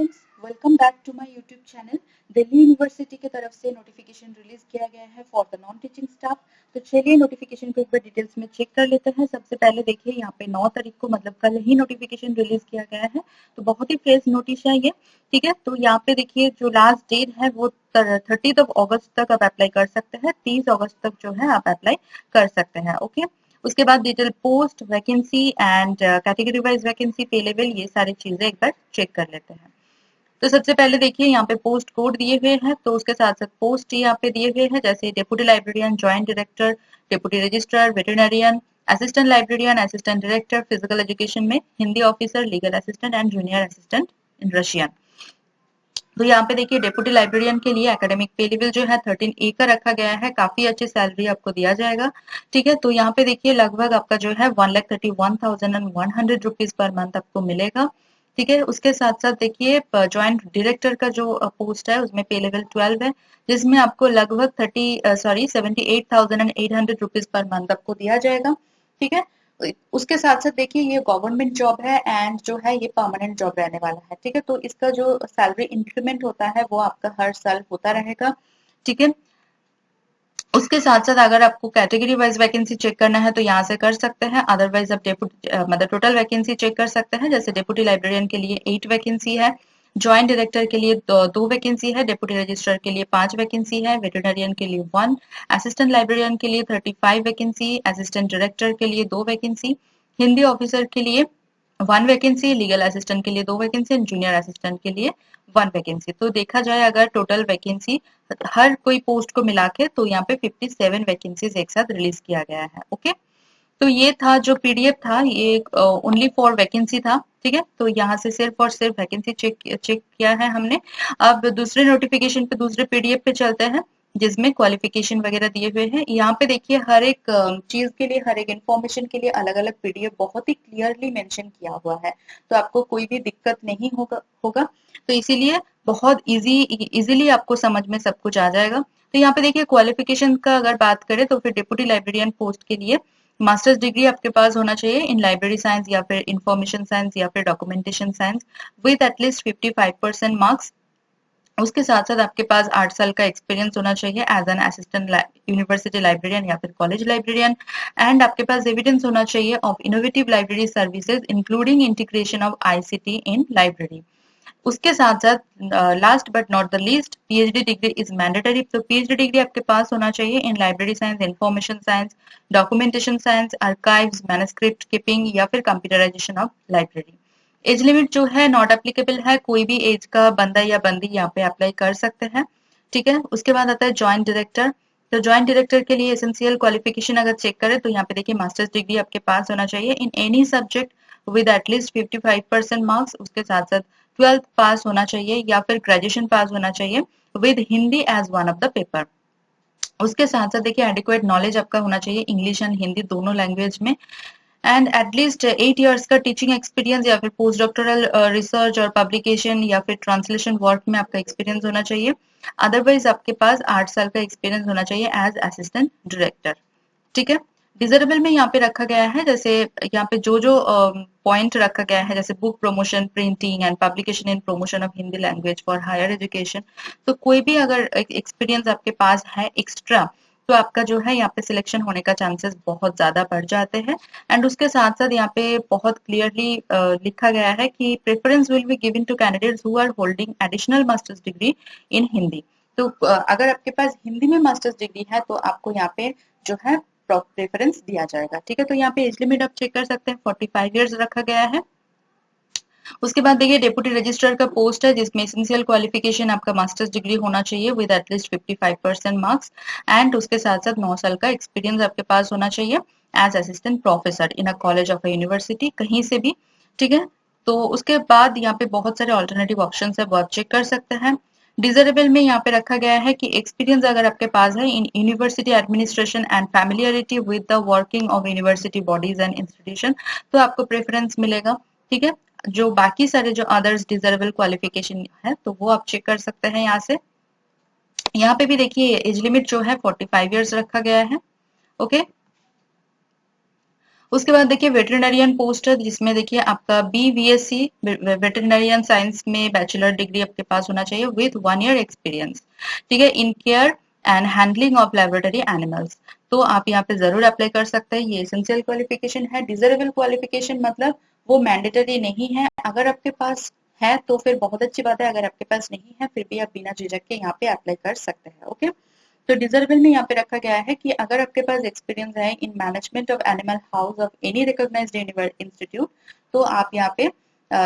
Friends, welcome back to my YouTube channel. Delhi university की तरफ से नोटिफिकेशन रिलीज किया गया है for the non teaching staff. तो चलिए नोटिफिकेशन को एक बार डिटेल्स में चेक कर लेते हैं। सबसे पहले देखिए यहाँ पे 9 तारीख को मतलब कल ही नोटिफिकेशन रिलीज किया गया है, तो बहुत ही फ्रेश नोटिस है ये। ठीक है, तो यहाँ पे देखिए जो लास्ट डेट है वो 30 अगस्त तक आप अप्लाई कर सकते हैं। 30 अगस्त तक जो है आप अप्लाई कर सकते हैं। ओके, उसके बाद detail post, vacancy and category wise vacancy, पे लेवल, ये सारी चीजें एक बार चेक कर लेते हैं। तो सबसे पहले देखिए यहाँ पे पोस्ट कोड दिए हुए हैं, तो उसके साथ साथ पोस्ट यहाँ पे दिए हुए हैं, जैसे deputy librarian, joint director, deputy registrar, veterinarian, assistant librarian, assistant director physical education में, Hindi officer, legal assistant and junior assistant in Russian. तो यहाँ पे देखिए डेप्यूटी लाइब्रेरियन के लिए एकेडमिक पे लेवल जो है 13A का रखा गया है, काफी अच्छी सैलरी आपको दिया जाएगा। ठीक है, तो यहाँ पे देखिए लगभग आपका जो है 1,31,100 रुपीज पर मंथ आपको मिलेगा। ठीक है, उसके साथ साथ देखिए ज्वाइंट डायरेक्टर का जो पोस्ट है उसमें पे लेवल 12 है, जिसमें आपको लगभग 78,800 रुपीज पर मंथ आपको दिया जाएगा। ठीक है, उसके साथ साथ देखिए ये गवर्नमेंट जॉब है एंड जो है ये परमानेंट जॉब रहने वाला है। ठीक है, तो इसका जो सैलरी इंक्रीमेंट होता है वो आपका हर साल होता रहेगा। ठीक है, उसके साथ साथ अगर आपको कैटेगरी वाइज वैकेंसी चेक करना है तो यहाँ से कर सकते हैं, अदरवाइज आप डेप्यूटी मतलब टोटल वैकेंसी चेक कर सकते हैं। जैसे डेप्यूटी लाइब्रेरियन के लिए 8 वैकेंसी है, ज्वाइंट डायरेक्टर के लिए 2 वैकेंसी है, डेप्यूटी रजिस्ट्रार के लिए 5 वैकेंसी है, वेटरनरियन के लिए 1, असिस्टेंट लाइब्रेरियन के लिए 35 वैकेंसी, असिस्टेंट डायरेक्टर के लिए 2 वैकेंसी, हिंदी ऑफिसर के लिए 1 वैकेंसी, लीगल असिस्टेंट के लिए 2 वैकेंसी, जूनियर असिस्टेंट के लिए 1 वैकेंसी। तो देखा जाए अगर टोटल वैकेंसी हर कोई पोस्ट को मिला के तो यहाँ पे 57 वैकेंसीज एक साथ रिलीज किया गया है। ओके, तो ये था जो पीडीएफ था, ये ओनली फॉर वैकेंसी था। ठीक है, तो यहाँ से सिर्फ और सिर्फ वैकेंसी चेक किया है हमने। अब दूसरे नोटिफिकेशन पे, दूसरे पीडीएफ पे चलते हैं जिसमें क्वालिफिकेशन वगैरह दिए हुए हैं। यहाँ पे देखिए हर एक चीज के लिए, हर एक इंफॉर्मेशन के लिए अलग अलग पीडीएफ बहुत ही क्लियरली मेंशन किया हुआ है, तो आपको कोई भी दिक्कत नहीं होगा। तो इसीलिए बहुत इजीली आपको समझ में सब कुछ आ जाएगा। तो यहाँ पे देखिए क्वालिफिकेशन का अगर बात करें तो फिर डिप्टी लाइब्रेरियन पोस्ट के लिए मास्टर्स डिग्री आपके पास होना चाहिए इन लाइब्रेरी साइंस या फिर इंफॉर्मेशन साइंस या फिर documentation science with at least 55% marks. उसके साथ साथ आपके पास 8 साल का एक्सपीरियंस होना चाहिए as an assistant university librarian या फिर कॉलेज लाइब्रेरियन, एंड आपके पास एविडेंस होना चाहिए of innovative library services including integration of ICT in library. उसके साथ साथ last but not the least, PhD degree is mandatory. तो पीएचडी डिग्री आपके पास होना चाहिए in library science, information science, documentation science, archives, manuscript keeping या फिर computerisation of library. Age limit जो है नॉट एप्लीकेबल है, कोई भी एज का बंदा या बंदी यहाँ पे अप्लाई कर सकते हैं। ठीक है, उसके बाद आता है ज्वाइंट डायरेक्टर। तो ज्वाइंट डायरेक्टर के लिए एसेंशियल क्वालिफिकेशन अगर चेक करें तो यहाँ पे देखिए मास्टर्स डिग्री आपके पास होना चाहिए in any subject with at least 55% marks. उसके साथ साथ 12th पास होना चाहिए या फिर ग्रेजुएशन पास होना चाहिए with Hindi as one of the paper. उसके साथ साथ देखिए एडिक्वेट नॉलेज आपका होना चाहिए इंग्लिश एंड हिंदी दोनों लैंग्वेज में, एंड एटलीस्ट 8 इयर्स का टीचिंग एक्सपीरियंस या फिर पोस्ट डॉक्टरल रिसर्च और पब्लिकेशन या फिर ट्रांसलेशन वर्क में आपका एक्सपीरियंस होना चाहिए। अदरवाइज आपके पास 8 साल का एक्सपीरियंस होना चाहिए एज असिस्टेंट डायरेक्टर। ठीक है, डिजरेबल में यहाँ पे रखा गया है, जैसे यहाँ पे जो जो पॉइंट रखा गया है, जैसे book promotion, printing and publication in promotion of Hindi language for higher education. तो कोई भी अगर एक्सपीरियंस आपके पास है एक्स्ट्रा तो आपका जो है यहाँ पे सिलेक्शन होने का चांसेस बहुत ज्यादा बढ़ जाते हैं। एंड उसके साथ साथ यहाँ पे बहुत क्लियरली लिखा गया है कि preference will be given to candidates who are holding additional masters degree in Hindi. तो अगर आपके पास हिंदी में मास्टर्स डिग्री है तो आपको यहाँ पे जो है प्रेफरेंस दिया जाएगा। ठीक है, तो यहाँ पे एज लिमिट आप चेक कर सकते हैं, 45 इयर्स रखा गया है। उसके बाद देखिए डेप्यूटी रजिस्ट्रार का पोस्ट है जिसमें एसेंशियल क्वालिफिकेशन आपका मास्टर्स डिग्री होना चाहिए विद एटलीस्ट 55% मार्क्स, एंड उसके साथ साथ 9 साल का एक्सपीरियंस आपके पास होना चाहिए as assistant professor in a college of a university, कहीं से भी। ठीक है, तो उसके बाद यहाँ पे बहुत सारे ऑल्टरनेटिव ऑप्शन है, वो आप चेक कर सकते हैं। डिजरेबल में यहाँ पे रखा गया है कि एक्सपीरियंस अगर आपके पास है in university administration and familiarity with the working of university bodies and institution, तो आपको प्रेफरेंस मिलेगा। ठीक है, जो बाकी सारे जो अदर्स डिजरेबल क्वालिफिकेशन है तो वो आप चेक कर सकते हैं यहाँ से। यहाँ पे भी देखिए एज लिमिट जो है 45 इयर्स रखा गया है। ओके, उसके बाद देखिए वेटरनरियन पोस्ट है, जिसमें देखिए आपका BVSC वेटरनरियन साइंस में बैचलर डिग्री आपके पास होना चाहिए विद 1 ईयर एक्सपीरियंस, ठीक है, in care and handling of laboratory animals. तो आप यहाँ पे जरूर अप्लाई कर सकते हैं, ये एसेंशियल क्वालिफिकेशन है। डिजरेबल क्वालिफिकेशन मतलब वो मैंडेटरी नहीं है, अगर आपके पास है तो फिर बहुत अच्छी बात है, अगर आपके पास नहीं है फिर भी आप बिना झिझक के यहाँ पे अप्लाई कर सकते हैं। ओके, तो डिजर्वेबल में यहाँ पे रखा गया है कि अगर आपके पास एक्सपीरियंस है in management of animal house of any recognised institute, तो आप यहाँ पे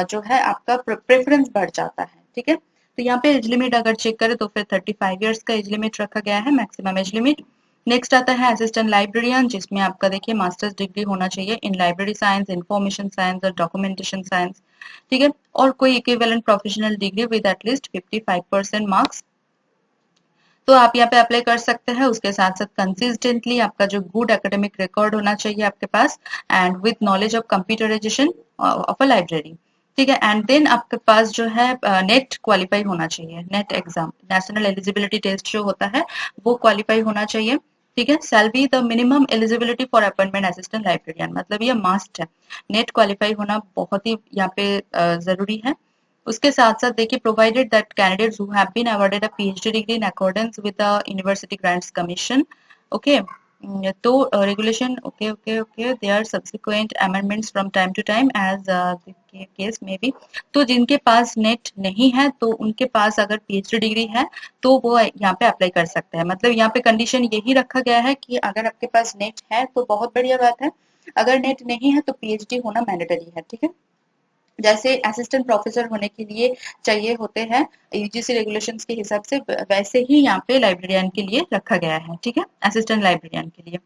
जो है आपका प्रेफरेंस बढ़ जाता है, ठीक है। तो यहाँ पे एज लिमिट अगर चेक करें तो फिर 35 ईयर्स का एज लिमिट रखा गया है, मैक्सिमम एज लिमिट। नेक्स्ट आता है असिस्टेंट लाइब्रेरियन, जिसमें आपका देखिए मास्टर्स डिग्री होना चाहिए in library science, information science और डॉक्यूमेंटेशन साइंस, ठीक है, और कोई equivalent professional degree with at least 55% marks. तो आप यहाँ पे अप्लाई कर सकते हैं। उसके साथ साथ कंसिस्टेंटली आपका जो गुड एकेडमिक रिकॉर्ड होना चाहिए आपके पास, and with knowledge of computerisation of a library, ठीक है। एंड देन आपके पास जो है नेट क्वालिफाई होना चाहिए, NET exam, national eligibility test जो होता है वो क्वालिफाई होना चाहिए, ठीक है। Shall be the minimum eligibility for appointment assistant librarian, मतलब ये मस्ट है, नेट क्वालिफाई होना बहुत ही यहाँ पे जरूरी है। उसके साथ साथ देखिए provided that candidates who have been awarded a PhD degree in accordance with the University Grants Commission, okay, तो regulation, okay okay okay, they are subsequent amendments from time to time as case may be. तो जिनके पास net नहीं है तो उनके पास अगर PhD degree है तो वो यहाँ पे अप्लाई कर सकते हैं, मतलब यहाँ पे कंडीशन यही रखा गया है कि अगर आपके पास नेट है तो बहुत बढ़िया बात है, अगर नेट नहीं है तो पीएचडी होना मैंडेटरी है, ठीक है। जैसे असिस्टेंट प्रोफेसर होने के लिए चाहिए होते हैं यूजीसी रेगुलेशंस के हिसाब से, वैसे ही यहाँ पे लाइब्रेरियन के लिए रखा गया है, ठीक है, असिस्टेंट लाइब्रेरियन के लिए।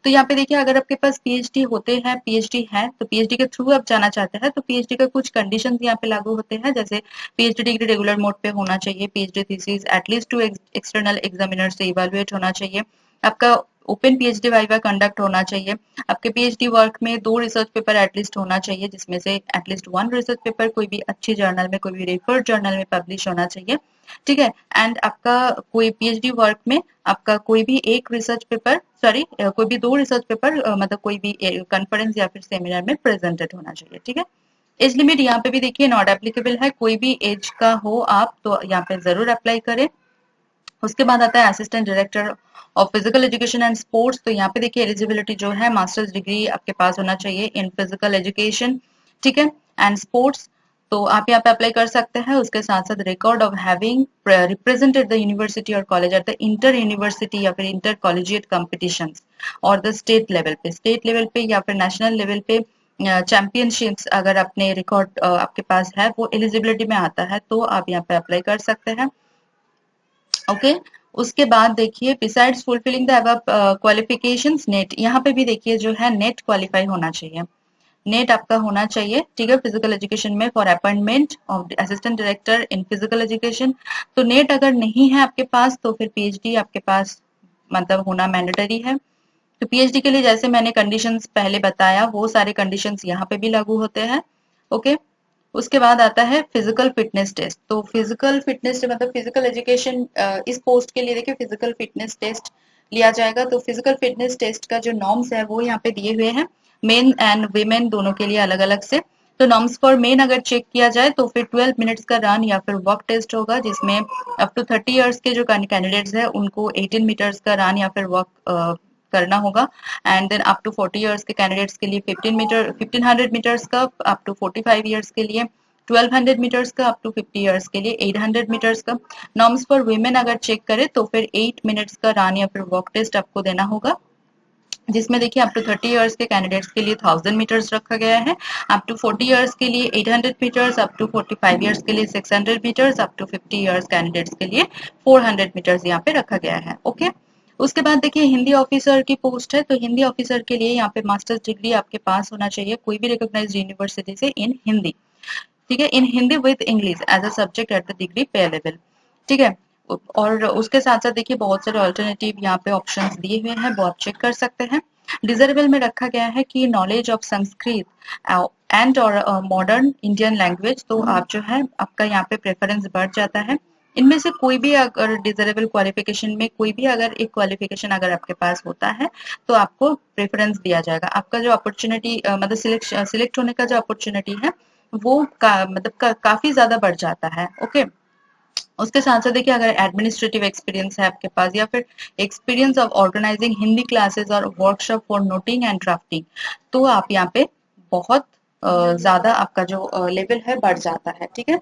तो यहाँ पे देखिए अगर आपके पास पीएचडी होते हैं, पीएचडी है तो पीएचडी के थ्रू आप जाना चाहते हैं तो पीएचडी का कुछ कंडीशंस यहाँ पे लागू होते हैं, जैसे पीएचडी डिग्री रेगुलर मोड पे होना चाहिए, PhD thesis at least 2 external examiner से इवेलुएट होना चाहिए, आपका ओपन पीएचडी वाइवा कंडक्ट होना चाहिए, आपके पीएचडी वर्क में 2 रिसर्च पेपर एटलीस्ट होना चाहिए, जिसमें से एटलीस्ट 1 रिसर्च पेपर कोई भी अच्छी जर्नल में, कोई भी रेफर्ड जर्नल में पब्लिश होना चाहिए, ठीक है। एंड आपका कोई पीएचडी वर्क में आपका कोई भी एक रिसर्च पेपर, सॉरी कोई भी 2 रिसर्च पेपर मतलब कोई भी कॉन्फ्रेंस या फिर सेमिनार में प्रेजेंटेड होना चाहिए, ठीक है। एज लिमिट यहाँ पे भी देखिए नॉट एप्लीकेबल है, कोई भी एज का हो आप तो यहाँ पे जरूर अप्लाई करें। उसके बाद आता है assistant director of physical education and sports, तो यहाँ पे देखिए एलिजिबिलिटी जो है मास्टर्स डिग्री आपके पास होना चाहिए इन फिजिकल एजुकेशन, ठीक है, एंड स्पोर्ट्स, तो आप यहाँ पे अप्लाई कर सकते हैं। उसके साथ साथ record of having represented the university और college at the inter university या फिर इंटर कॉलेजिएट कॉम्पिटिशंस और द स्टेट लेवल पे या फिर नेशनल लेवल पे चैंपियनशिप्स अगर अपने रिकॉर्ड आपके पास है वो एलिजिबिलिटी में आता है तो आप यहाँ पे अप्लाई कर सकते हैं, ओके। उसके बाद देखिए besides fulfilling the above qualifications, net, यहाँ पे भी देखिए जो है नेट क्वालिफाई होना चाहिए, नेट आपका होना चाहिए, ठीक है, फिजिकल एजुकेशन में for appointment of assistant director in physical education. तो नेट अगर नहीं है आपके पास तो फिर पीएचडी आपके पास मतलब होना मैंडेटरी है। तो पीएचडी के लिए जैसे मैंने कंडीशंस पहले बताया वो सारे कंडीशंस यहाँ पे भी लागू होते हैं, ओके। उसके बाद आता है फिजिकल फिटनेस टेस्ट, तो फिजिकल फिटनेस मतलब फिजिकल एजुकेशन इस पोस्ट के लिए देखिए फिजिकल फिटनेस टेस्ट लिया जाएगा। तो फिजिकल फिटनेस टेस्ट का जो नॉर्म्स है वो यहाँ पे दिए हुए हैं, मेन एंड वीमेन दोनों के लिए अलग अलग से। तो नॉर्म्स फॉर मेन अगर चेक किया जाए तो फिर 12 मिनट्स का रन या फिर वॉक टेस्ट होगा, जिसमें अप टू 30 इयर्स के जो कैंडिडेट्स हैं उनको 18 मीटर्स का रन या फिर वॉक करना होगा, and then up to 40 years के कैंडिडेट्स के लिए 1500 मीटर्स का, अप टू 45 इयर्स के लिए 1200 मीटर्स का, अप टू 50 इयर्स के लिए 800 मीटर्स का। नॉर्म्स फॉर वुमेन अगर चेक करें तो फिर 8 मिनट्स का रन या फिर वॉक टेस्ट आपको देना होगा, जिसमें देखिए अप टू 30 इयर्स के कैंडिडेट्स के लिए 1000 मीटर्स रखा गया है, अप टू 40 इयर्स के लिए 800 मीटर्स, अप टू 45 इयर्स के लिए 600 metres, up to 50 years candidates के लिए 400 मीटर्स यहाँ पे रखा गया है, ओके। उसके बाद देखिए हिंदी ऑफिसर की पोस्ट है, तो हिंदी ऑफिसर के लिए यहाँ पे मास्टर्स डिग्री आपके पास होना चाहिए कोई भी रिकॉग्नाइज्ड यूनिवर्सिटी से इन हिंदी, ठीक है, in Hindi with English as a subject at the degree पे लेवल, ठीक है। और उसके साथ साथ देखिए बहुत सारे ऑल्टरनेटिव यहाँ पे ऑप्शंस दिए हुए हैं, वो आप चेक कर सकते हैं। डिजरेबल में रखा गया है कि नॉलेज ऑफ संस्कृत एंड और मॉडर्न इंडियन लैंग्वेज, तो आप जो है आपका यहाँ पे प्रेफरेंस बढ़ जाता है, इनमें से कोई भी अगर डिजरेबल क्वालिफिकेशन में कोई भी अगर एक क्वालिफिकेशन अगर आपके पास होता है तो आपको प्रेफरेंस दिया जाएगा। आपका जो अपॉर्चुनिटी मतलब सिलेक्ट होने का जो अपॉर्चुनिटी है वो काफी ज्यादा बढ़ जाता है। ओके, उसके साथ साथ देखिए अगर एडमिनिस्ट्रेटिव एक्सपीरियंस है आपके पास या फिर experience of organising Hindi classes और workshop for noting and drafting, तो आप यहाँ पे बहुत ज्यादा आपका जो लेवल है बढ़ जाता है। ठीक है,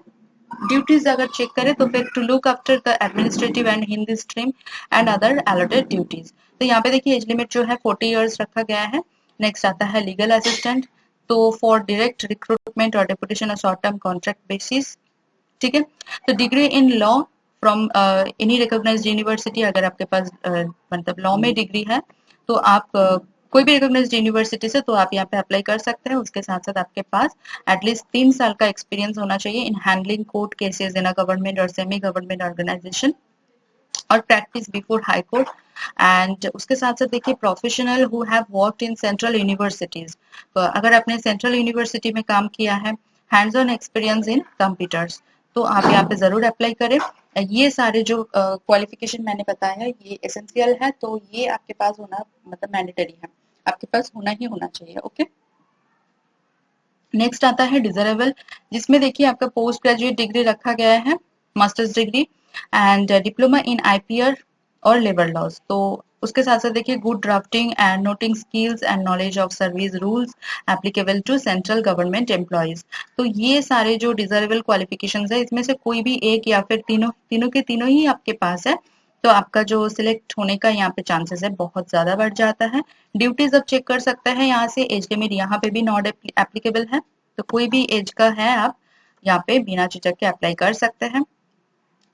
ड्यूटीज अगर चेक करें तो फिर to look after the administrative and Hindi stream and other allotted duties, तो यहाँ पे देखिए एज लिमिट जो है 40 इयर्स रखा गया है। नेक्स्ट आता है लीगल असिस्टेंट, तो फॉर डायरेक्ट रिक्रूटमेंट और डेपुटेशन और शॉर्ट टर्म कॉन्ट्रैक्ट बेसिस। ठीक है, तो degree in law from any recognised university, अगर आपके पास मतलब लॉ में डिग्री है तो आप कोई भी रिकॉग्नाइज्ड यूनिवर्सिटी से तो आप यहाँ पे अप्लाई कर सकते हैं। उसके साथ साथ आपके पास एटलीस्ट 3 साल का एक्सपीरियंस होना चाहिए in handling court cases in a government और सेमी गवर्नमेंट ऑर्गेनाइजेशन और practice before high court. And उसके साथ साथ देखिए professional who have worked in central universities, अगर आपने सेंट्रल यूनिवर्सिटी में काम किया है, hands on experience in computers, तो आप यहाँ पे जरूर अप्लाई करें। ये सारे जो क्वालिफिकेशन मैंने बताया है ये एसेंशियल है, तो ये आपके पास होना मतलब मैंडेटरी है, आपके पास होना ही होना चाहिए। ओके, नेक्स्ट आता है डिजरेबल, जिसमें देखिए आपका पोस्ट ग्रेजुएट डिग्री रखा गया है, masters degree and diploma in IPR और लेबर लॉज। तो उसके साथ साथ देखिए good drafting and noting skills and knowledge of service rules applicable to central government employees. तो ये सारे जो डिजरेबल क्वालिफिकेशंस है इसमें से कोई भी एक या फिर तीनों तीनों के तीनों ही आपके पास है, तो आपका जो सिलेक्ट होने का यहाँ पे चांसेस है बहुत ज्यादा बढ़ जाता है। ड्यूटीज अब चेक कर सकते हैं यहाँ से, एज लिमिट यहाँ पे भी नॉट एप्लीकेबल है, तो कोई भी एज का है आप यहाँ पे बिना झिझक के अप्लाई कर सकते हैं।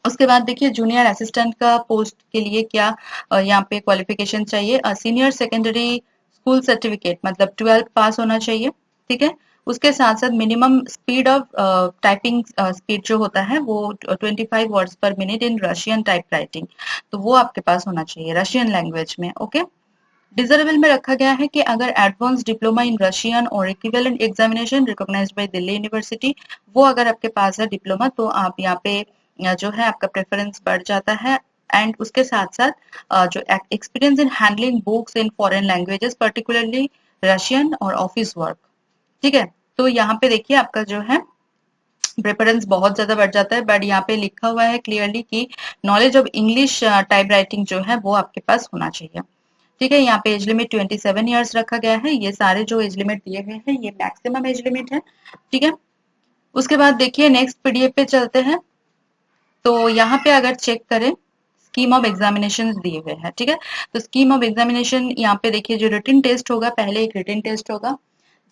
उसके बाद देखिए जूनियर असिस्टेंट का पोस्ट के लिए क्या यहाँ पे क्वालिफिकेशन चाहिए, सीनियर सेकेंडरी स्कूल सर्टिफिकेट मतलब 12th पास होना चाहिए। ठीक है, उसके साथ साथ minimum speed of typing speed जो होता है वो 25 words per minute in Russian type writing, तो वो आपके पास होना चाहिए रशियन लैंग्वेज में। ओके, डिजरेबल में रखा गया है कि अगर एडवांस डिप्लोमा इन रशियन और equivalent examination recognised by Delhi university, वो अगर आपके पास है डिप्लोमा, तो आप यहाँ पे जो है आपका प्रेफरेंस बढ़ जाता है। एंड उसके साथ साथ जो experience in handling books in foreign languages particularly Russian और ऑफिस वर्क। ठीक है, तो यहाँ पे देखिए आपका जो है प्रेफरेंस बहुत ज्यादा बढ़ जाता है, बट यहाँ पे लिखा हुआ है क्लियरली कि knowledge of English type writing जो है वो आपके पास होना चाहिए। ठीक है, यहाँ पे एज लिमिट 27 ईयर्स रखा गया है। ये सारे जो एज लिमिट दिए हुए हैं ये मैक्सिमम एज लिमिट है। ठीक है, उसके बाद देखिए नेक्स्ट पीडीएफ पे चलते हैं, तो यहाँ पे अगर चेक करें स्कीम ऑफ एग्जामिनेशन दिए हुए हैं। ठीक है, तो स्कीम ऑफ एग्जामिनेशन यहाँ पे देखिए जो रिटन टेस्ट होगा, पहले एक रिटन टेस्ट होगा,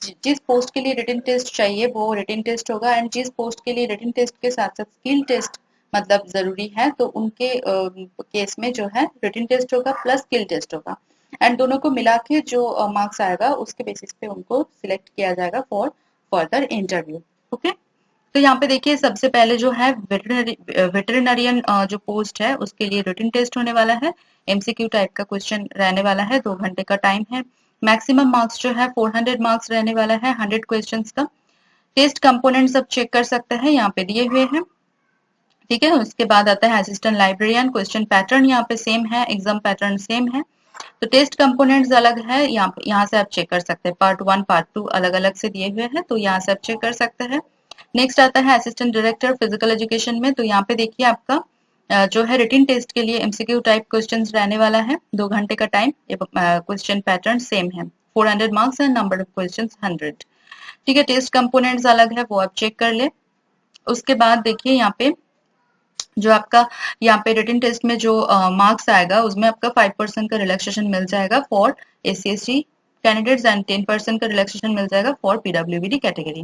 जिस पोस्ट के लिए रिटन टेस्ट चाहिए वो रिटन टेस्ट होगा, एंड जिस पोस्ट के लिए रिटन टेस्ट के साथ साथ स्किल टेस्ट मतलब जरूरी है तो उनके केस में जो है रिटन टेस्ट होगा प्लस स्किल टेस्ट होगा, एंड दोनों को मिला के जो मार्क्स आएगा उसके बेसिस पे उनको सिलेक्ट किया जाएगा फॉर फर्दर इंटरव्यू। ओके, तो यहाँ पे देखिए सबसे पहले जो है वेटरिनरियन जो पोस्ट है उसके लिए रिटन टेस्ट होने वाला है, एमसीक्यू टाइप का क्वेश्चन रहने वाला है, 2 घंटे का टाइम है, मैक्सिमम मार्क्स जो है 400 मार्क्स रहने वाला है 100 क्वेश्चंस का। टेस्ट कंपोनेंट सब चेक कर सकते हैं, यहाँ पे दिए हुए हैं। ठीक है, उसके बाद आता है असिस्टेंट लाइब्रेरियन, क्वेश्चन पैटर्न यहाँ पे सेम है, एग्जाम पैटर्न सेम है, तो टेस्ट कंपोनेंट्स अलग है, यहाँ से आप चेक कर सकते हैं, पार्ट 1 पार्ट 2 अलग अलग से दिए हुए हैं, तो यहाँ से आप चेक कर सकते हैं। नेक्स्ट आता है असिस्टेंट डायरेक्टर फिजिकल एजुकेशन में, तो यहाँ पे देखिए आपका जो है रिटन टेस्ट के लिए एमसीक्यू टाइप क्वेश्चंस रहने वाला है, 2 घंटे का टाइम, क्वेश्चन पैटर्न सेम है, 400 marks and number of questions 100। ठीक है, टेस्ट कंपोनेंट्स अलग है वो आप चेक कर ले। उसके बाद देखिए यहाँ पे जो आपका यहाँ पे रिटन टेस्ट में जो मार्क्स आएगा उसमें आपका 5% का रिलैक्सेशन मिल जाएगा फॉर एससी कैंडिडेट्स एंड 10% का रिलैक्सेशन मिल जाएगा फॉर पीडब्ल्यूबीडी कैटेगरी।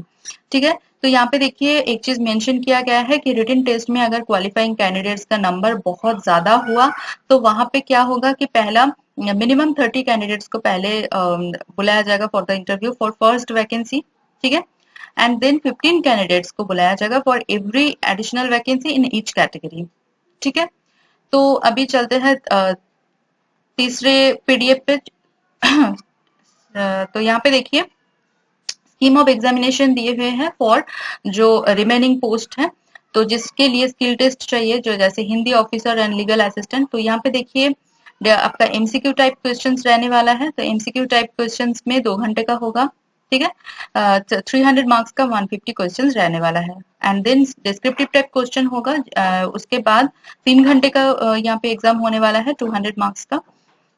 ठीक है, तो यहाँ पे देखिए एक चीज मेंशन किया गया है कि रिटन टेस्ट में अगर क्वालिफाइंग कैंडिडेट्स का नंबर बहुत ज्यादा हुआ तो वहां पे क्या होगा कि पहला मिनिमम 30 कैंडिडेट्स को पहले बुलाया जाएगा for the interview for first vacancy. ठीक है, एंड देन 15 कैंडिडेट्स को बुलाया जाएगा for every additional vacancy in each category. ठीक है, तो अभी चलते हैं तीसरे पीडीएफ पे। तो यहाँ पे देखिए स्कीम ऑफ एग्जामिनेशन दिए हुए हैं फॉर जो रिमेनिंग पोस्ट है, तो जिसके लिए स्किल टेस्ट चाहिए, जो जैसे Hindi officer and legal assistant, तो यहाँ पे देखिए आपका एमसीक्यू टाइप क्वेश्चंस रहने वाला है। तो एमसीक्यू टाइप क्वेश्चंस में 2 घंटे का होगा, ठीक है। 300 मार्क्स का 150 क्वेश्चन रहने वाला है। And then descriptive type question होगा, उसके बाद 3 घंटे का यहाँ पे एग्जाम होने वाला है 200 मार्क्स का।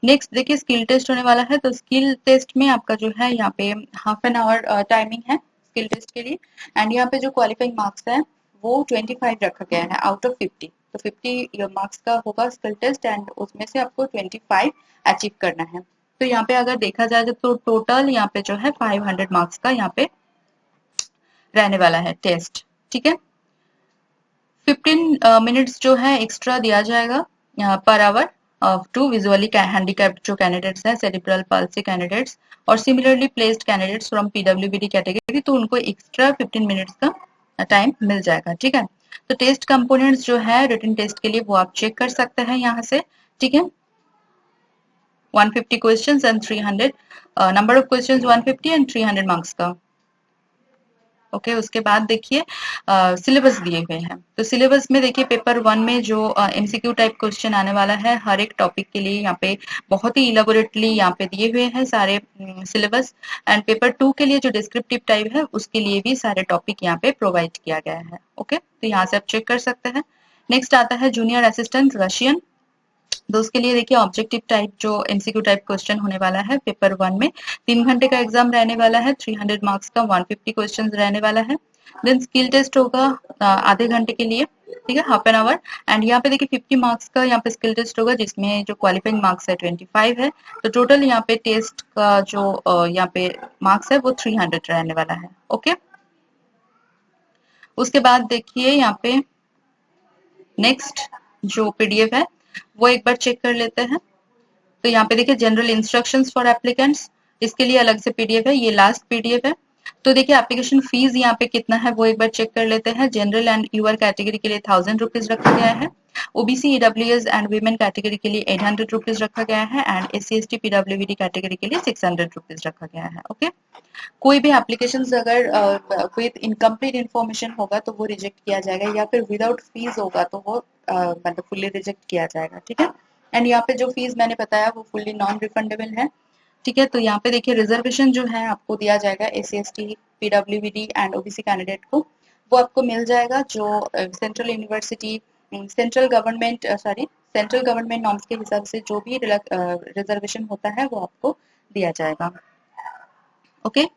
नेक्स्ट देखिए स्किल टेस्ट होने वाला है। तो स्किल टेस्ट में आपका जो है यहाँ पे हाफ एन आवर टाइमिंग है स्किल टेस्ट के लिए। एंड यहाँ पे जो क्वालिफाइंग मार्क्स है वो 25 रखा गया है आउट ऑफ 50। तो 50 मार्क्स का होगा स्किल टेस्ट एंड उसमें से आपको 25 अचीव करना है। तो यहाँ पे अगर देखा जाए तो टोटल यहाँ पे जो है 500 मार्क्स का यहाँ पे रहने वाला है टेस्ट, ठीक है। 15 मिनट्स जो है एक्स्ट्रा दिया जाएगा per hour to visually handicapped जो कैंडिडेट्स हैं, सेरिब्रल पाल्सी कैंडिडेट्स और similarly placed candidates from PWBD category, तो उनको एक्स्ट्रा 15 मिनट्स का टाइम मिल जाएगा, ठीक है। तो टेस्ट कंपोनेंट्स जो है रिटन टेस्ट के लिए वो आप चेक कर सकते हैं यहाँ से, ठीक है। 150 questions and 300 number of questions 150 and 300 marks का, ओके। उसके बाद देखिए सिलेबस दिए हुए हैं। तो सिलेबस में देखिए पेपर 1 में जो एमसीक्यू टाइप क्वेश्चन आने वाला है हर एक टॉपिक के लिए यहाँ पे बहुत ही इलेबोरेटली यहाँ पे दिए हुए हैं सारे सिलेबस। एंड पेपर 2 के लिए जो डिस्क्रिप्टिव टाइप है उसके लिए भी सारे टॉपिक यहाँ पे प्रोवाइड किया गया है, ओके। तो यहाँ से आप चेक कर सकते हैं। नेक्स्ट आता है जूनियर असिस्टेंट रशियन। तो उसके लिए देखिए ऑब्जेक्टिव टाइप जो एमसीक्यू टाइप क्वेश्चन होने वाला है पेपर 1 में 3 घंटे का एग्जाम रहने वाला है, 300 मार्क्स का 150 क्वेश्चन रहने वाला है। देन स्किल टेस्ट होगा आधे घंटे के लिए, ठीक है, हाफ एन आवर। एंड यहाँ पे देखिए 50 मार्क्स का यहाँ पे स्किल टेस्ट होगा जिसमें जो क्वालिफाइंग मार्क्स है 25 है। तो टोटल यहाँ पे टेस्ट का जो यहाँ पे मार्क्स है वो 300 रहने वाला है, ओके। उसके बाद देखिए यहाँ पे नेक्स्ट जो पीडीएफ है वो एक बार चेक कर लेते हैं। तो यहाँ पे देखिए जनरल इंस्ट्रक्शंस फॉर एप्लीकेंट्स, इसके लिए अलग से पीडीएफ है, ये लास्ट पीडीएफ है। तो देखिए एप्लीकेशन फीस यहाँ पे कितना है वो एक बार चेक कर लेते हैं। जनरल एंड यूआर कैटेगरी के लिए 1000 रुपीज रखा गया है। OBC EWS and women category के लिए 800 रुपीज रखा गया है। And SC ST PWBD category के लिए 600 रुपीज रखा गया है, ओके। कोई भी एप्लीकेशन अगर विद इनकम्प्लीट इन्फॉर्मेशन होगा तो वो रिजेक्ट किया जाएगा, या फिर विदाउट फीस होगा तो वो मतलब फुल्ली रिजेक्ट किया जाएगा, ठीक है। एंड यहाँ पे जो फीस मैंने बताया वो फुल्ली नॉन रिफंडेबल है, ठीक है। तो यहाँ पे देखिए रिजर्वेशन जो है आपको दिया जाएगा SC ST PWBD and OBC candidate को, वो आपको मिल जाएगा जो central university central government norms के हिसाब से जो भी रिजर्वेशन होता है वो आपको दिया जाएगा, ओके।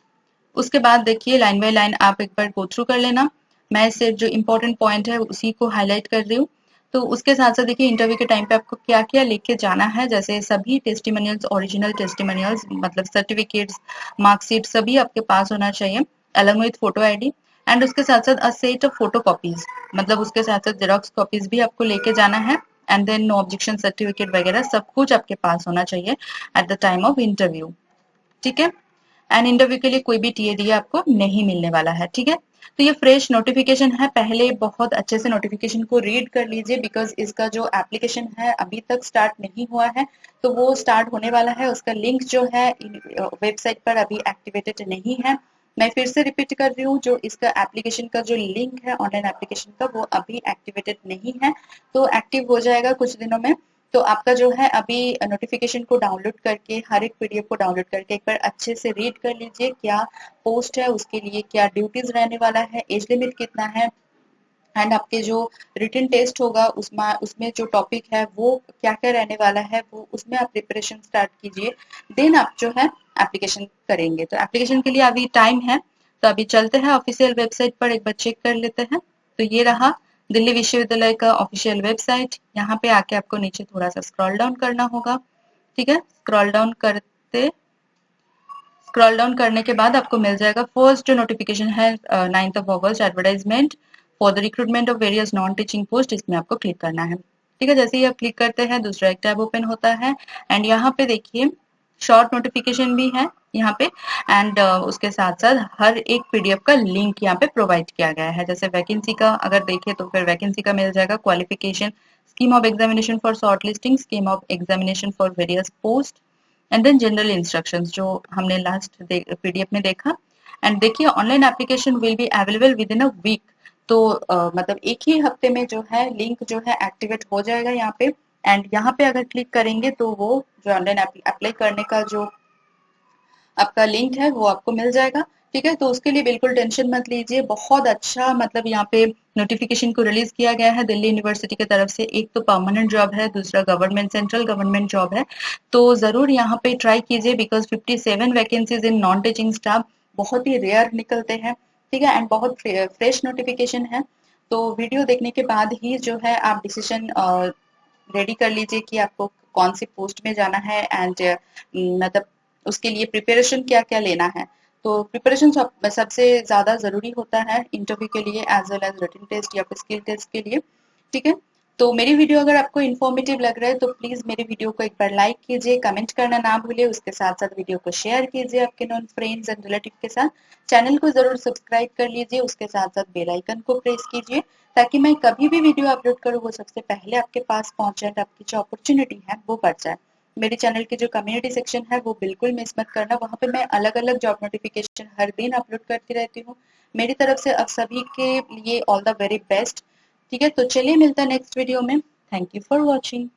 उसके बाद देखिए लाइन बाय लाइन आप एक बार गो थ्रू कर लेना। मैं सिर्फ जो इम्पोर्टेंट पॉइंट है उसी को हाईलाइट कर रही हूँ। तो उसके साथ साथ देखिए इंटरव्यू के टाइम पे आपको क्या क्या लेके जाना है, जैसे सभी टेस्टिमोनियल्स, ओरिजिनल टेस्टिमोनियल्स मतलब सर्टिफिकेट्स, मार्कशीट सभी आपके पास होना चाहिए along with photo ID. And उसके साथ साथ a set of photo copies, मतलब उसके साथ साथ जेरोक्स कॉपीज भी आपको लेके जाना है। And then no objection certificate वगैरह सब कुछ आपके पास होना चाहिए at the time of interview, ठीक है। एंड इंटरव्यू के लिए कोई भी टीएडी आपको नहीं मिलने वाला है, ठीक है। तो ये फ्रेश नोटिफिकेशन है, पहले बहुत अच्छे से नोटिफिकेशन को रीड कर लीजिए बिकॉज इसका जो एप्लीकेशन है अभी तक स्टार्ट नहीं हुआ है, तो वो स्टार्ट होने वाला है। उसका लिंक जो है वेबसाइट पर अभी एक्टिवेटेड नहीं है। मैं फिर से रिपीट कर रही हूँ, जो इसका एप्लीकेशन का जो लिंक है ऑनलाइन एप्लीकेशन का वो अभी एक्टिवेटेड नहीं है, तो एक्टिव हो जाएगा कुछ दिनों में। तो आपका जो है अभी नोटिफिकेशन को डाउनलोड करके हर एक पीडीएफ को डाउनलोड करके एक बार अच्छे से रीड कर लीजिए, क्या पोस्ट है, उसके लिए क्या ड्यूटीज रहने वाला है, एज लिमिट कितना है, एंड आपके जो रिटन टेस्ट होगा उसमें जो टॉपिक है वो क्या क्या रहने वाला है, वो उसमें आप प्रिपरेशन स्टार्ट कीजिए। देन आप जो है एप्लीकेशन करेंगे। तो एप्लीकेशन के लिए अभी टाइम है, तो अभी चलते हैं ऑफिशियल वेबसाइट पर एक बार चेक कर लेते हैं। तो ये रहा दिल्ली विश्वविद्यालय का ऑफिशियल वेबसाइट। यहाँ पे आके आपको नीचे थोड़ा सा स्क्रॉल डाउन करना होगा, ठीक है। स्क्रॉल डाउन करने के बाद आपको मिल जाएगा फर्स्ट जो नोटिफिकेशन है 9th of August advertisement for the recruitment of various non teaching post, इसमें आपको क्लिक करना है, ठीक है। जैसे ही आप क्लिक करते हैं दूसरा एक टैब ओपन होता है एंड यहाँ पे देखिए शॉर्ट नोटिफिकेशन भी है यहाँ पे। एंड उसके साथ साथ हर एक पीडीएफ का लिंक यहाँ पे प्रोवाइड किया गया है। जैसे वैकेंसी का अगर देखें तो फिर वैकेंसी का मिल जाएगा, qualification, scheme of examination for short listing, scheme of examination for various post, and then general instructions जो हमने लास्ट पीडीएफ में देखा। एंड देखिए online application will be available within a week तो मतलब एक ही हफ्ते में जो है लिंक जो है एक्टिवेट हो जाएगा यहाँ पे। एंड यहाँ पे अगर क्लिक करेंगे तो वो जो ऑनलाइन अप्लाई करने का जो आपका लिंक है वो आपको मिल जाएगा। ठीक है, तो उसके लिए बिल्कुल टेंशन मत लीजिए। बहुत अच्छा मतलब यहाँ पे नोटिफिकेशन को रिलीज किया गया है दिल्ली यूनिवर्सिटी की तरफ से। एक तो परमानेंट जॉब है, दूसरा गवर्नमेंट सेंट्रल गवर्नमेंट जॉब है। तो जरूर यहाँ पे ट्राई कीजिए because 57 vacancies in non teaching staff बहुत ही रेयर निकलते हैं। ठीक है, एंड बहुत फ्रेश नोटिफिकेशन है। तो वीडियो देखने के बाद ही जो है आप डिसीजन रेडी कर लीजिए कि आपको कौन सी पोस्ट में जाना है। एंड मतलब उसके लिए प्रिपरेशन क्या क्या लेना है। तो प्रिपरेशन सबसे ज्यादा जरूरी होता है इंटरव्यू के लिए as well as written test या फिर स्किल टेस्ट के लिए। ठीक है, तो मेरी वीडियो अगर आपको इन्फॉर्मेटिव लग रहा है तो प्लीज मेरे वीडियो को एक बार लाइक कीजिए, कमेंट करना ना भूलिए, उसके साथ साथ वीडियो को शेयर कीजिए आपके नॉन फ्रेंड्स एंड रिलेटिव के साथ। चैनल को जरूर सब्सक्राइब कर लीजिए, उसके साथ साथ बेल आइकन को प्रेस कीजिए ताकि मैं कभी भी वीडियो अपलोड करूँ वो सबसे पहले आपके पास पहुंचे और आपकी जो अपॉर्चुनिटी है वो बढ़ जाए। मेरे चैनल के जो कम्युनिटी सेक्शन है वो बिल्कुल मिस मत करना, वहां पे मैं अलग अलग जॉब नोटिफिकेशन हर दिन अपलोड करती रहती हूँ। मेरी तरफ से आप सभी के लिए ऑल द वेरी बेस्ट। ठीक है, तो चलिए मिलता है नेक्स्ट वीडियो में। Thank you for watching.